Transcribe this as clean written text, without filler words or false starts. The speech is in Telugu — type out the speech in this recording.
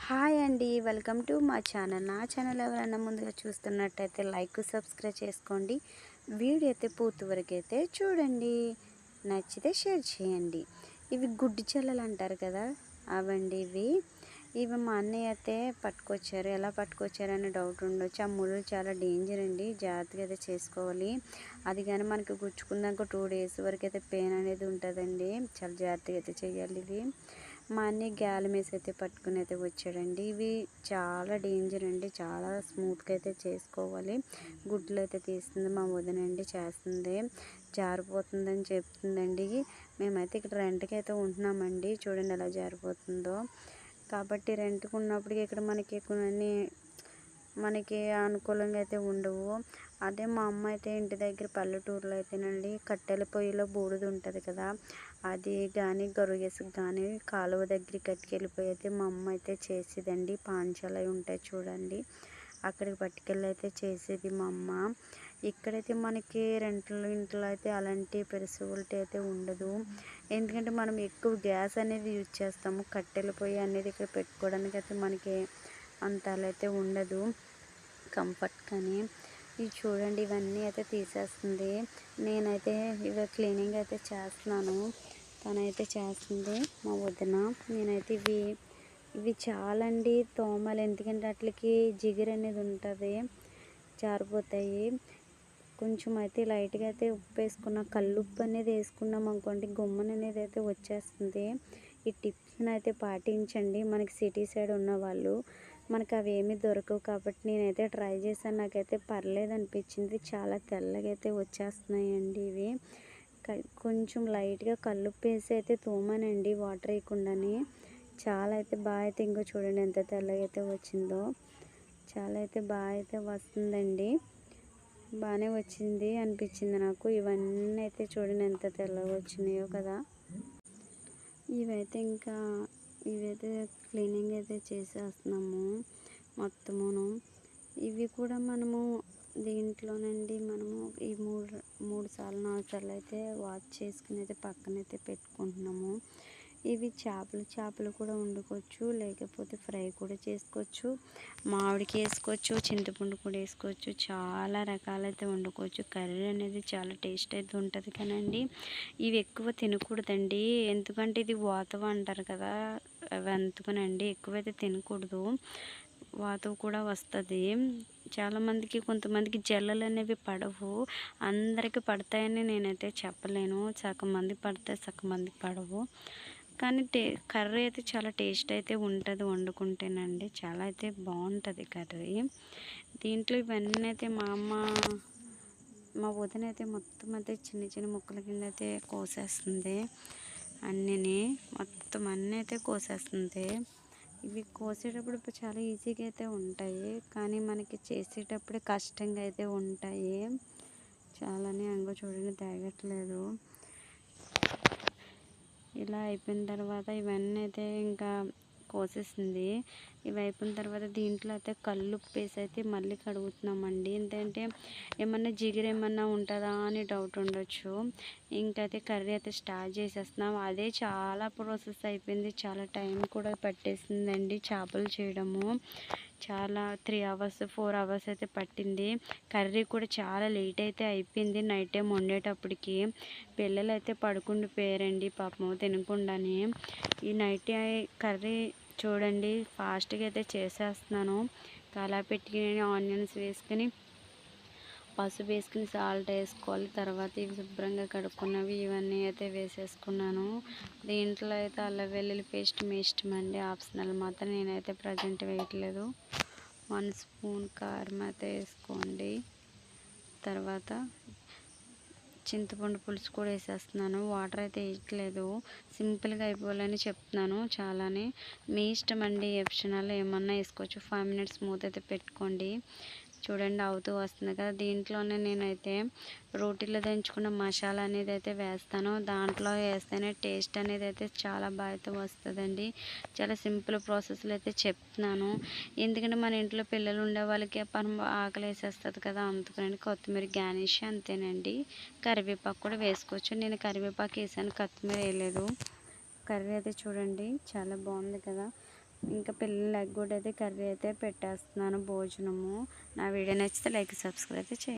హాయ్ అండి, వెల్కమ్ టు మా ఛానల్. నా ఛానల్ ఎవరైనా ముందుగా చూస్తున్నట్టయితే లైక్ సబ్స్క్రైబ్ చేసుకోండి. వీడియో అయితే పూర్తి వరకు అయితే చూడండి. నచ్చితే షేర్ చేయండి. ఇవి గుడ్డి చెల్లెలు అంటారు కదా, అవండి ఇవి మా అన్నయ్య అయితే పట్టుకొచ్చారు. ఎలా పట్టుకొచ్చారని డౌట్ ఉండొచ్చు. ఆ ముళ్ళు చాలా డేంజర్ అండి, జాగ్రత్తగా అయితే చేసుకోవాలి. అది కానీ మనకి గుచ్చుకున్నాక 2 days వరకు అయితే పెయిన్ అనేది ఉంటుందండి. చాలా జాగ్రత్తగా అయితే చేయాలి. ఇది మా అన్నయ్య గ్యాల మీద అయితే పట్టుకుని అయితే వచ్చాడండి. ఇవి చాలా డేంజర్ అండి, చాలా స్మూత్గా అయితే చేసుకోవాలి. గుడ్లు అయితే తీస్తుంది మా వదినండి, చేస్తుంది. జారిపోతుందని చెప్తుందండి. మేమైతే ఇక్కడ రెంట్కి అయితే ఉంటున్నామండి. చూడండి ఎలా జారిపోతుందో. కాబట్టి రెంట్కి ఉన్నప్పటికీ ఇక్కడ మనకి అనుకూలంగా అయితే ఉండవు. అదే మా అమ్మ అయితే ఇంటి దగ్గర పల్లెటూరులో అయితేనండి కట్టెల పొయ్యిలో బూడిద ఉంటుంది కదా, అది కానీ గరుగేసుకు కానీ కాలువ దగ్గరికి కట్టుకెళ్ళిపోయి అయితే మా అమ్మ అయితే చేసేదండి. పాంచాలు అవి ఉంటాయి చూడండి, అక్కడికి పట్టుకెళ్ళి అయితే చేసేది మా అమ్మ. ఇక్కడైతే మనకి ఇంట్లో అయితే అలాంటి ఫెసిలిటీ అయితే ఉండదు. ఎందుకంటే మనం ఎక్కువ గ్యాస్ అనేది యూజ్ చేస్తాము. కట్టెల పొయ్యి అనేది ఇక్కడ పెట్టుకోవడానికి అయితే మనకి అంత అలా అయితే ఉండదు కంఫర్ట్. కానీ ఇవి చూడండి, ఇవన్నీ అయితే తీసేస్తుంది. నేనైతే ఇవి క్లీనింగ్ అయితే చేస్తున్నాను, తనైతే చేస్తుంది మా వదిన. నేనైతే ఇవి చాలండి తోమలు, ఎందుకంటే వాటికి జిగురు అనేది ఉంటుంది, జారిపోతాయి. కొంచెం అయితే లైట్గా అయితే ఉప్పు వేసుకున్న, కల్లుప్పు అనేది వేసుకున్నాం అనుకోండి గుమ్మన అనేది అయితే వచ్చేస్తుంది. ఈ టిప్స్ని అయితే పాటించండి. మనకి సిటీ సైడ్ ఉన్న వాళ్ళు, మనకు అవి ఏమీ దొరకవు కాబట్టి నేనైతే ట్రై చేశాను. నాకైతే పర్లేదు అనిపించింది. చాలా తెల్లగా అయితే వచ్చేస్తున్నాయండి ఇవి. కొంచెం లైట్గా కల్లుప్పు వేసి అయితే తోమానండి, వాటర్ వేయకుండానే. చాలా అయితే బాగా అయితే ఇంకో చూడండి ఎంత తెల్లగా అయితే వచ్చిందో. చాలా అయితే బాగా అయితే వస్తుందండి, బాగానే వచ్చింది అనిపించింది నాకు. ఇవన్నీ అయితే చూడండి ఎంత తెల్లగా వచ్చినాయో కదా. ఇవైతే క్లీనింగ్ అయితే చేసేస్తున్నాము మొత్తమును. ఇవి కూడా మనము దీంట్లోనండి మనము ఈ మూడు సార్లు 4 సార్లు అయితే వాష్ చేసుకుని అయితే పక్కనైతే పెట్టుకుంటున్నాము. ఇవి చేపలు కూడా వండుకోవచ్చు, లేకపోతే ఫ్రై కూడా చేసుకోవచ్చు, మామిడికి వేసుకోవచ్చు, చింతపండు కూడా వేసుకోవచ్చు. చాలా రకాలైతే వండుకోవచ్చు. కర్రీ అనేది చాలా టేస్ట్ అయితే ఉంటుంది కానండి ఇవి ఎక్కువ తినకూడదండి. ఎందుకంటే ఇది వాతవ అంటారు కదా, అవి అందుకనండి ఎక్కువైతే తినకూడదు. వాతవ కూడా వస్తుంది. కొంతమందికి జల్లలు అనేవి పడవు. అందరికీ పడతాయని నేనైతే చెప్పలేను. సగం మంది పడతాయి, సగం మంది పడవు. కానీ కర్రీ అయితే చాలా టేస్ట్ అయితే ఉంటుంది వండుకుంటేనండి. చాలా అయితే బాగుంటుంది కర్రీ. దీంట్లో ఇవన్నీ అయితే మా వదిన అయితే మొత్తం అయితే చిన్న చిన్న ముక్కల కింద అయితే కోసేస్తుంది. మొత్తం అన్నీ అయితే కోసేస్తుంది. ఇవి కోసేటప్పుడు చాలా ఈజీగా అయితే ఉంటాయి, కానీ మనకి చేసేటప్పుడే కష్టంగా అయితే ఉంటాయి. చాలానే చూడండి తేగట్లేదు. ఇలా అయిపోయిన తర్వాత ఇవన్నీ అయితే ఇంకా కోసేసింది. ఇవి అయిపోయిన తర్వాత దీంట్లో అయితే కల్లుప్పు వేసి అయితే మళ్ళీ కడుగుతున్నామండి. ఏంటంటే ఏమన్నా జిగురు ఏమన్నా ఉంటుందా అని డౌట్ ఉండొచ్చు. ఇంకైతే కర్రీ అయితే స్టార్ట్ చేసేస్తున్నాం. అదే చాలా ప్రాసెస్ అయిపోయింది, చాలా టైం కూడా పట్టేసిందండి చేపలు చేయడము. చాలా 3 hours 4 hours అయితే పట్టింది. కర్రీ కూడా చాలా లేట్ అయితే అయిపోయింది. నైట్ టైం వండేటప్పటికి పిల్లలు అయితే పడుకుండిపోయారండి పాపం తినకుండానే. ఈ నైట్ కర్రీ చూడండి ఫాస్ట్గా అయితే చేసేస్తున్నాను. కలా పెట్టుకుని ఆనియన్స్ వేసుకుని, పసుపు వేసుకుని, సాల్ట్ వేసుకోవాలి. తర్వాత ఇవి శుభ్రంగా కడుక్కున్నవి ఇవన్నీ అయితే వేసేసుకున్నాను. దీంట్లో అయితే అల్లం వెల్లుల్లి పేస్ట్ మీ ఇష్టం అండి, ఆప్షనల్, మాత్రం నేనైతే ప్రజెంట్ వేయట్లేదు. 1 స్పూన్ కారం అయితే వేసుకోండి. తర్వాత చింతపండు పులుసు కూడా వేసేస్తున్నాను. వాటర్ అయితే వేయట్లేదు, సింపుల్గా అయిపోవాలని చెప్తున్నాను. చాలానే మీ ఇష్టం అండి, ఆప్షనల్, ఏమన్నా వేసుకోవచ్చు. 5 minutes మూత అయితే పెట్టుకోండి. చూడండి అవుతూ వస్తుంది కదా. దీంట్లోనే నేనైతే రోటీలో దంచుకున్న మసాలా అనేది అయితే వేస్తాను. దాంట్లో వేస్తేనే టేస్ట్ అనేది అయితే చాలా బాగా అయితే వస్తుందండి. చాలా సింపుల్ ప్రాసెస్లో అయితే చెప్తున్నాను. ఎందుకంటే మన ఇంట్లో పిల్లలు ఉండే వాళ్ళకి ఆకలి వేసేస్తుంది కదా, అందుకని. కొత్తిమీర గార్నిష్ అంతేనండి. కరివేపాకు కూడా వేసుకోవచ్చు. నేను కరివేపాకు వేసాను, కొత్తిమీర వేయలేదు. కర్రీ అయితే చూడండి చాలా బాగుంది కదా. ఇంకా పిల్లలు ఎగ్ కూడా అయితే కర్రీ అయితే పెట్టేస్తున్నాను భోజనము. నా వీడియో నచ్చితే లైక్ సబ్స్క్రైబ్ అయితే చేయండి.